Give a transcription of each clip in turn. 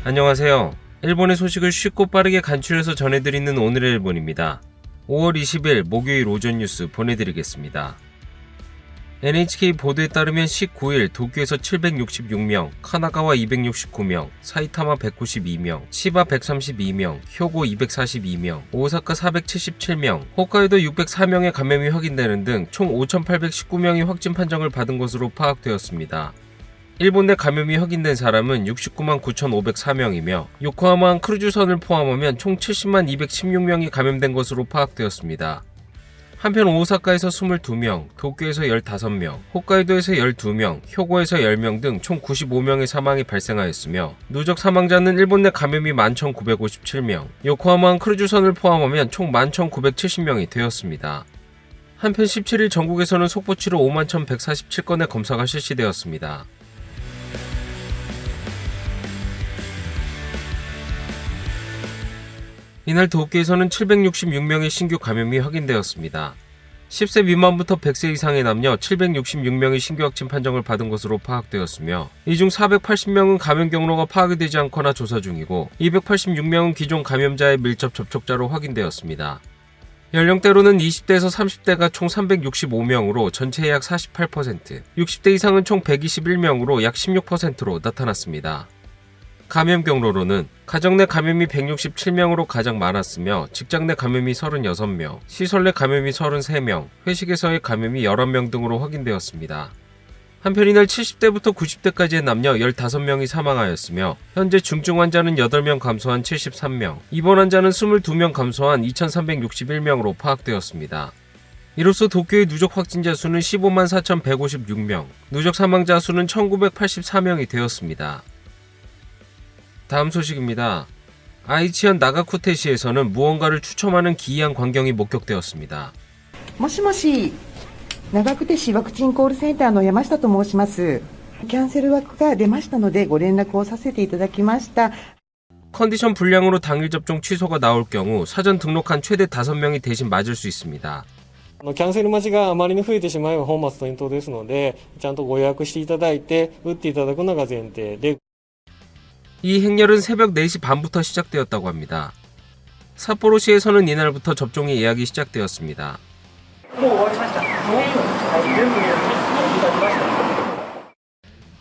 안녕하세요. 일본의 소식을 쉽고 빠르게 간추려서 전해드리는 오늘의 일본입니다. 5월 20일 목요일 오전 뉴스 보내드리겠습니다. NHK 보도에 따르면 19일 도쿄에서 766명, 카나가와 269명, 사이타마 192명, 치바 132명, 효고 242명, 오사카 477명, 홋카이도 604명의 감염이 확인되는 등 총 5,819명이 확진 판정을 받은 것으로 파악되었습니다. 일본 내 감염이 확인된 사람은 69만 9,504명이며 요코하마 크루즈선을 포함하면 총 70만 216명이 감염된 것으로 파악되었습니다. 한편 오사카에서 22명, 도쿄에서 15명, 홋카이도에서 12명, 효고에서 10명 등 총 95명의 사망이 발생하였으며 누적 사망자는 일본 내 감염이 11,957명, 요코하마 크루즈선을 포함하면 총 11,970명이 되었습니다. 한편 17일 전국에서는 속보치로 51,147건의 검사가 실시되었습니다. 이날 도쿄에서는 766명의 신규 감염이 확인되었습니다. 10세 미만부터 100세 이상의 남녀 766명의 신규 확진 판정을 받은 것으로 파악되었으며 이 중 480명은 감염 경로가 파악이 되지 않거나 조사 중이고 286명은 기존 감염자의 밀접 접촉자로 확인되었습니다. 연령대로는 20대에서 30대가 총 365명으로 전체의 약 48%, 60대 이상은 총 121명으로 약 16%로 나타났습니다. 감염 경로로는 가정 내 감염이 167명으로 가장 많았으며 직장 내 감염이 36명, 시설 내 감염이 33명, 회식에서의 감염이 11명 등으로 확인되었습니다. 한편 이날 70대부터 90대까지의 남녀 15명이 사망하였으며 현재 중증 환자는 8명 감소한 73명, 입원 환자는 22명 감소한 2,361명으로 파악되었습니다. 이로써 도쿄의 누적 확진자 수는 15만 4,156명, 누적 사망자 수는 1,984명이 되었습니다. 다음 소식입니다. 아이치현 나가쿠테시에서는 무언가를 추첨하는 기이한 광경이 목격되었습니다. もしもし、長久手市ワクチンコールセンターの山下と申します。キャンセル枠が出ましたのでご連絡をさせていただきました。 컨디션 불량으로 당일 접종 취소가 나올 경우 사전 등록한 최대 5명이 대신 맞을 수 있습니다. キャンセル待ちがあまりに増えてしまえば本末転倒ですので、ちゃんとご予約していただいて打っていただくのが前提で 이 행렬은 새벽 4시 반부터 시작되었다고 합니다. 삿포로시에서는 이날부터 접종이 예약이 시작되었습니다.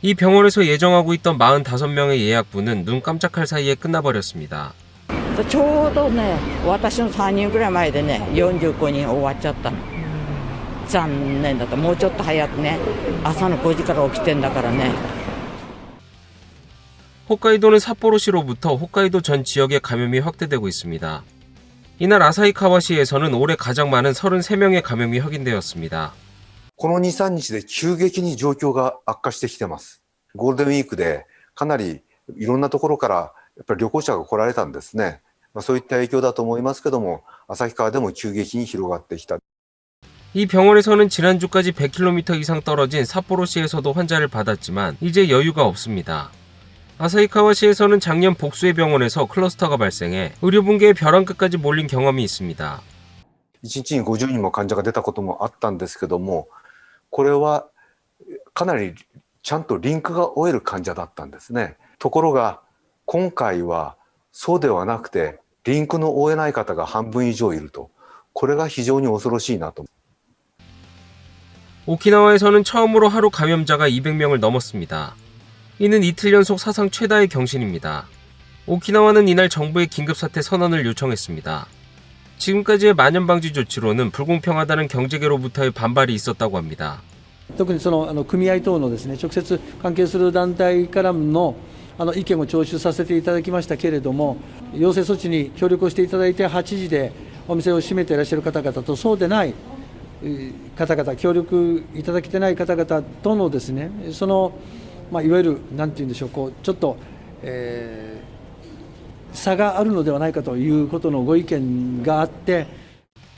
이 병원에서 예정하고 있던 45명의 예약분은 눈 깜짝할 사이에 끝나버렸습니다. ちょうどね、私の3人ぐらい前でね、45人終わっちゃったの。残念だった。もうちょっと早くね、朝の5時から起きてんだからね。 홋카이도는 삿포로시로부터 홋카이도 전 지역에 감염이 확대되고 있습니다. 이날 아사히카와시에서는 올해 가장 많은 33명의 감염이 확인되었습니다. この2、3日で急激に状況が悪化してきてます。ゴールデンウィークでかなりいろんなところからやっぱり旅行者が来られたんですね。そういった影響だと思いますけども、旭川でも急激に広がってきた。 이 병원에서는 지난주까지 100km 이상 떨어진 삿포로시에서도 환자를 받았지만 이제 여유가 없습니다. 아사히카와시에서는 작년 복수의 병원에서 클러스터가 발생해 의료분계의 벼랑 끝까지 몰린 경험이 있습니다. 1日に50人も患者が出たこともあったんですけども、これはかなりちゃんとリンクが追える患者だったんですね。ところが今回はそうではなくてリンクの追えない方が半分以上いると、これが非常に恐ろしいなと。 오키나와에서는 처음으로 하루 감염자가 200명을 넘었습니다. 이는 이틀 연속 사상 최다의 경신입니다. 오키나와는 이날 정부의 긴급사태 선언을 요청했습니다. 지금까지의 만연방지 조치로는 불공평하다는 경제계로부터의 반발이 있었다고 합니다. 特に組合等のですね、直接関係する団体からの意見を聴取させていただきましたけれども、要請措置に協力をしていただいて8時でお店を閉めていらっしゃる方々とそうでない方々、協力いただけてない方々とのですね、いわゆるなんていうんでしょう、ちょっと、差があるのではないかということのご意見があって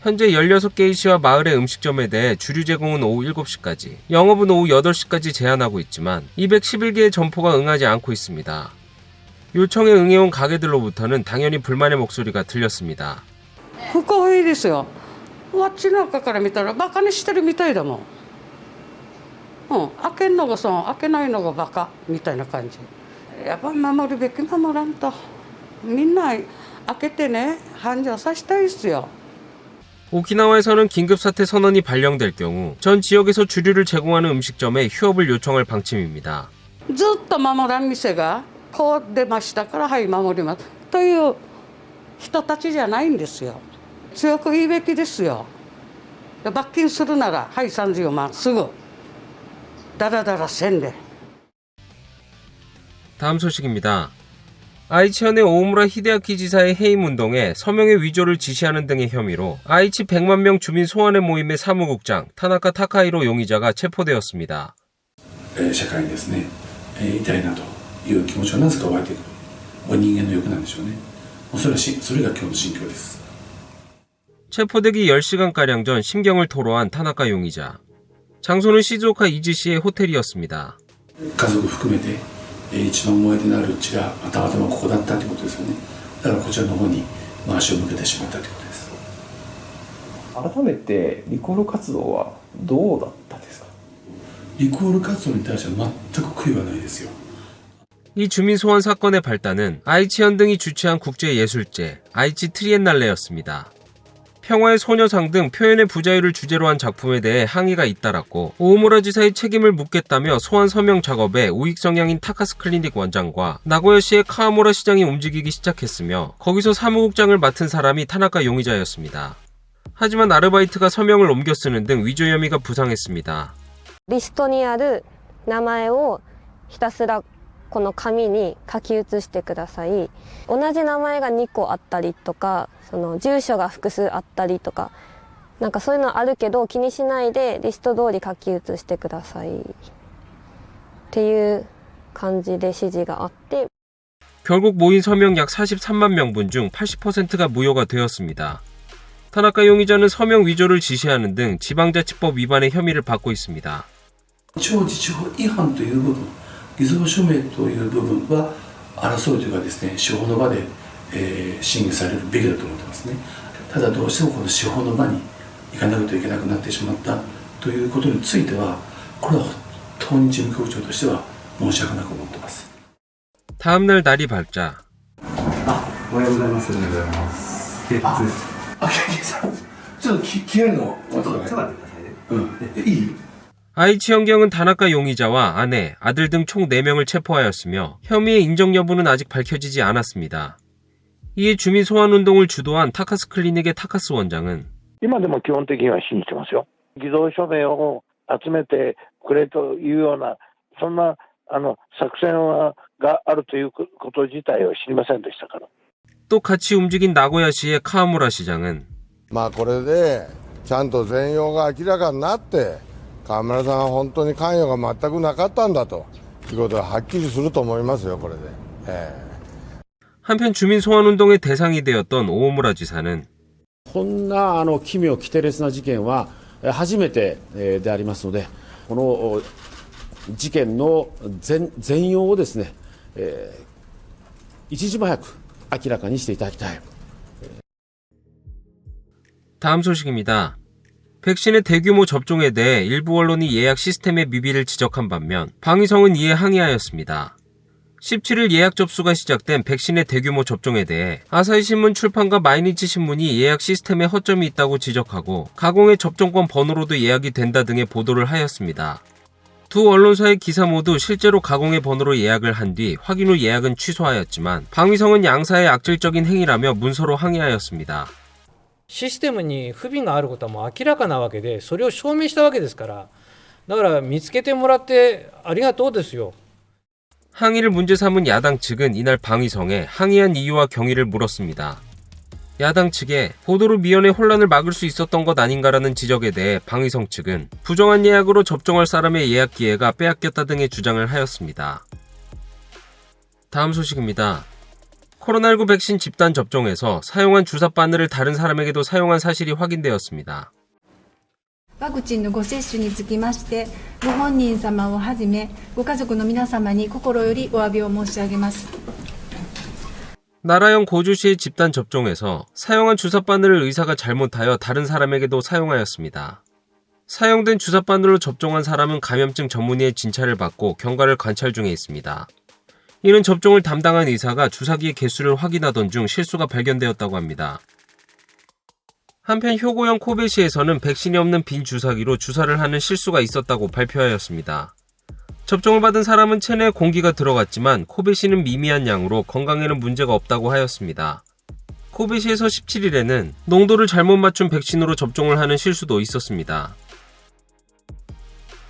현재 16개의 시와 마을의 음식점에 대해 주류 제공은 오후 7시까지, 영업은 오후 8시까지 제한하고 있지만 211개의 점포가 응하지 않고 있습니다. 요청에 응해온 가게들로부터는 당연히 불만의 목소리가 들렸습니다. 不公平ですよ。あっちなんかから見たらバカにしてるみたいだもん。開けんのが損、開けないのがバカみたいな感じ。やっぱ守るべき守らんとみんな開けてね繁盛させたいですよ。 오키나와에서는 긴급사태 선언이 발령될 경우 전 지역에서 주류를 제공하는 음식점에 휴업을 요청할 방침입니다. ずっと守らん店がこう出ましたからはい守りますという人たちじゃないんですよ。強く言うべきですよ。罰金するならはい30万すぐダラダラせんで。 다음 소식입니다. 아이치현의 오무라 히데아키 지사의 해임운동에 서명의 위조를 지시하는 등의 혐의로 아이치 100만 명 주민 소환회 모임의 사무국장 타나카 타카히로 용의자가 체포되었습니다. 社会にですね、痛いなという気持ちはなぜか湧いてくる人間の欲なんでしょうね。それが今日の心境です。 체포되기 10시간가량 전 심경을 토로한 타나카 용의자. 장소는 시즈오카 이즈시의 호텔이었습니다. 家族含めて一番思い出のある地がたまたまここだったということですよね。だからこちらの方に足を向けてしまったということです。改めてリコール活動はどうだったですか？リコール活動に対しては全く悔いはないですよ。 이 주민 소환 사건의 발단은 아이치현 등이 주최한 국제예술제 아이치 트리엔날레였습니다. 평화의 소녀상 등 표현의 부자유를 주제로 한 작품에 대해 항의가 잇따랐고 오무라 지사의 책임을 묻겠다며 소환 서명 작업에 우익 성향인 타카스 클리닉 원장과 나고야시의 카와무라 시장이 움직이기 시작했으며 거기서 사무국장을 맡은 사람이 타나카 용의자였습니다. 하지만 아르바이트가 서명을 옮겨 쓰는 등 위조 혐의가 부상했습니다. リストにある名前をひたすらこの紙に書き写してください。同じ名前が2個あったりとか、その住所が複数あったりとか、なんかそういうのあるけど気にしないでリスト通り書き写してくださいっていう感じで指示があって 결국 모인 서명 약 43만 명분 중 80%가 무효가 되었습니다. 타나카 용의자는 서명 위조를 지시하는 등 지방자치법 위반의 혐의를 받고 있습니다. 地方自治法違反という部分、偽造署名という部分は争うというかですね、司法の場で、審議されるべきだと思ってますね。ただどうしてもこの司法の場に行かなくてはいけなくなってしまったということについては、これは本当に事務局長としては申し訳なく思ってます。 다음날 날이 밝자 おはようございます。おはようございます。警察です。ちょっと消えるの音が。ちょっと待ってくださいね。いい？ 아이치현 경은 다나카 용의자와 아내, 아들 등 총 4명을 체포하였으며 혐의의 인정 여부는 아직 밝혀지지 않았습니다. 이에 주민 소환 운동을 주도한 타카스 클리닉의 타카스 원장은 今でも基本的には信じてますよ。偽造署名を集めてくれというようなそんな作戦があるということ自体を知りませんでしたから。 또 같이 움직인 나고야시의 카와무라 시장은 これでちゃんと全容が明らかになって河村さんは本当に関与が全くなかったんだということははっきりすると思いますよこれで。 한편 주민 소환 운동의 대상이 되었던 오오무라 지사는 こんな奇妙奇天烈な事件は初めてでありますので、この事件の全容をですね、一日も早く明らかにしていただきたい。 다음 소식입니다. 백신의 대규모 접종에 대해 일부 언론이 예약 시스템의 미비를 지적한 반면 방위성은 이에 항의하였습니다. 17일 예약 접수가 시작된 백신의 대규모 접종에 대해 아사히신문 출판과 마이니치 신문이 예약 시스템에 허점이 있다고 지적하고 가공의 접종권 번호로도 예약이 된다 등의 보도를 하였습니다. 두 언론사의 기사 모두 실제로 가공의 번호로 예약을 한 뒤 확인 후 예약은 취소하였지만 방위성은 양사의 악질적인 행위라며 문서로 항의하였습니다. システムに不備があることはもう明らかなわけで、それを証明したわけですから、だから見つけてもらってありがとうですよ。 항의를 문제 삼은 야당 측은 이날 방위성에 항의한 이유와 경위를 물었습니다. 야당 측에 보도로 미연에 혼란을 막을 수 있었던 것 아닌가라는 지적에 대해 방위성 측은 부정한 예약으로 접종할 사람의 예약 기회가 빼앗겼다 등의 주장을 하였습니다. 다음 소식입니다. 코로나19 백신 집단 접종에서 사용한 주사 바늘을 다른 사람에게도 사용한 사실이 확인되었습니다. ワクチンのご接種につきまして、ご本人様をはじめ、ご家族の皆様に心よりお詫びを申し上げます。 나라형 고주시의 집단 접종에서 사용한 주사 바늘을 의사가 잘못하여 다른 사람에게도 사용하였습니다. 사용된 주사 바늘로 접종한 사람은 감염증 전문의의 진찰을 받고 경과를 관찰 중에 있습니다. 이는 접종을 담당한 의사가 주사기의 개수를 확인하던 중 실수가 발견되었다고 합니다. 한편 효고형 코베시에서는 백신이 없는 빈 주사기로 주사를 하는 실수가 있었다고 발표하였습니다. 접종을 받은 사람은 체내에 공기가 들어갔지만 코베시는 미미한 양으로 건강에는 문제가 없다고 하였습니다. 코베시에서 17일에는 농도를 잘못 맞춘 백신으로 접종을 하는 실수도 있었습니다.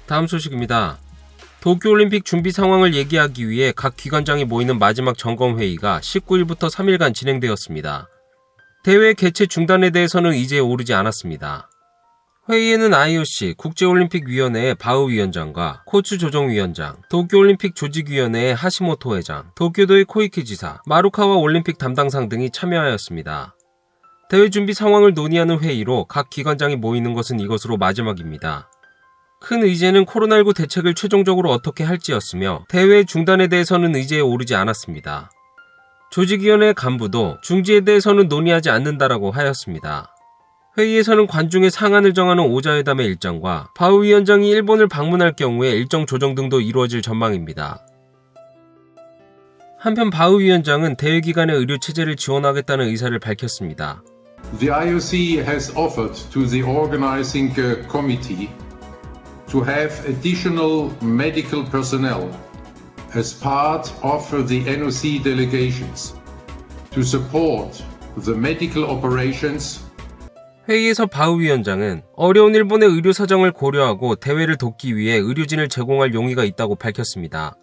다음 소식입니다. 도쿄올림픽 준비 상황을 얘기하기 위해 각 기관장이 모이는 마지막 점검회의가 19일부터 3일간 진행되었습니다. 대회 개최 중단에 대해서는 의제에 오르지 않았습니다. 회의에는 IOC 국제올림픽위원회의 바흐 위원장과 코츠 조정위원장, 도쿄올림픽 조직위원회의 하시모토 회장, 도쿄도의 코이케 지사, 마루카와 올림픽 담당상 등이 참여하였습니다. 대회 준비 상황을 논의하는 회의로 각 기관장이 모이는 것은 이것으로 마지막입니다. 큰 의제는 코로나19 대책을 최종적으로 어떻게 할지였으며 대회 중단에 대해서는 의제에 오르지 않았습니다. 조직위원회 간부도 중지에 대해서는 논의하지 않는다라고 하였습니다. 회의에서는 관중의 상한을 정하는 오자회담의 일정과 바흐 위원장이 일본을 방문할 경우에 일정 조정 등도 이루어질 전망입니다. 한편 바흐 위원장은 대회 기간의 의료 체제를 지원하겠다는 의사를 밝혔습니다. The IOC has offered to the organizing committee to have additional medical personnel as part of the NOC delegations to support the medical operations. 회의에서 바흐 위원장은 어려운 일본의 의료 사정을 고려하고 대회를 돕기 위해 의료진을 제공할 용의가 있다고 밝혔습니다.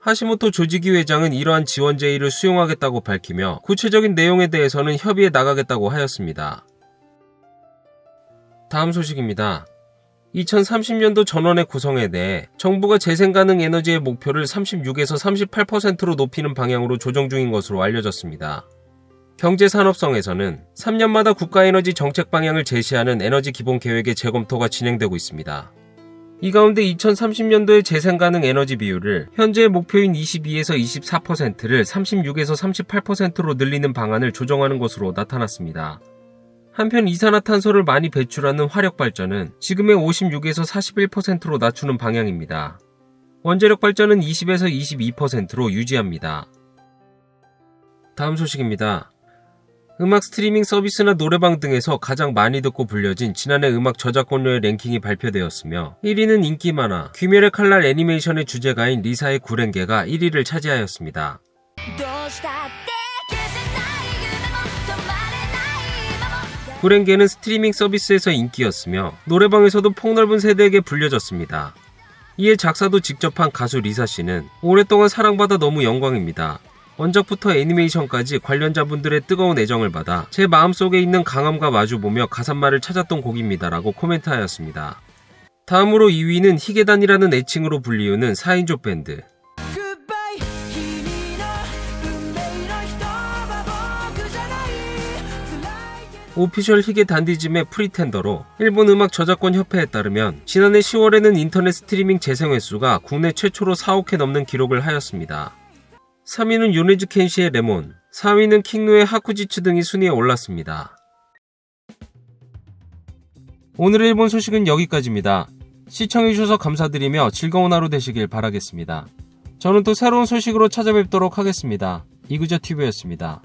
하시모토 조직위 회장은 이러한 지원 제의를 수용하겠다고 밝히며 구체적인 내용에 대해서는 협의해 나가겠다고 하였습니다. 다음 소식입니다. 2030년도 전원의 구성에 대해 정부가 재생가능 에너지의 목표를 36에서 38%로 높이는 방향으로 조정 중인 것으로 알려졌습니다. 경제산업성에서는 3년마다 국가에너지 정책 방향을 제시하는 에너지 기본계획의 재검토가 진행되고 있습니다. 이 가운데 2030년도의 재생가능 에너지 비율을 현재의 목표인 22에서 24%를 36에서 38%로 늘리는 방안을 조정하는 것으로 나타났습니다. 한편 이산화탄소를 많이 배출하는 화력발전은 지금의 56에서 41%로 낮추는 방향입니다. 원자력 발전은 20에서 22%로 유지합니다. 다음 소식입니다. 음악 스트리밍 서비스나 노래방 등에서 가장 많이 듣고 불려진 지난해 음악 저작권료의 랭킹이 발표되었으며 1위는 인기 만화 귀멸의 칼날 애니메이션의 주제가인 리사의 구렝게가 1위를 차지하였습니다. 구렝게는 스트리밍 서비스에서 인기였으며 노래방에서도 폭넓은 세대에게 불려졌습니다. 이에 작사도 직접 한 가수 리사씨는 오랫동안 사랑받아 너무 영광입니다. 원작부터 애니메이션까지 관련자분들의 뜨거운 애정을 받아 제 마음속에 있는 강함과 마주보며 가사말을 찾았던 곡입니다라고 코멘트하였습니다. 다음으로 2위는 히게단이라는 애칭으로 불리우는 4인조 밴드. 오피셜 히게 단디즘의 프리텐더로 일본 음악 저작권 협회에 따르면 지난해 10월에는 인터넷 스트리밍 재생 횟수가 국내 최초로 4억회 넘는 기록을 하였습니다. 3위는 요네즈 켄시의 레몬, 4위는 킹누의 하쿠지츠 등이 순위에 올랐습니다. 오늘의 일본 소식은 여기까지입니다. 시청해주셔서 감사드리며 즐거운 하루 되시길 바라겠습니다. 저는 또 새로운 소식으로 찾아뵙도록 하겠습니다. 이그저TV였습니다.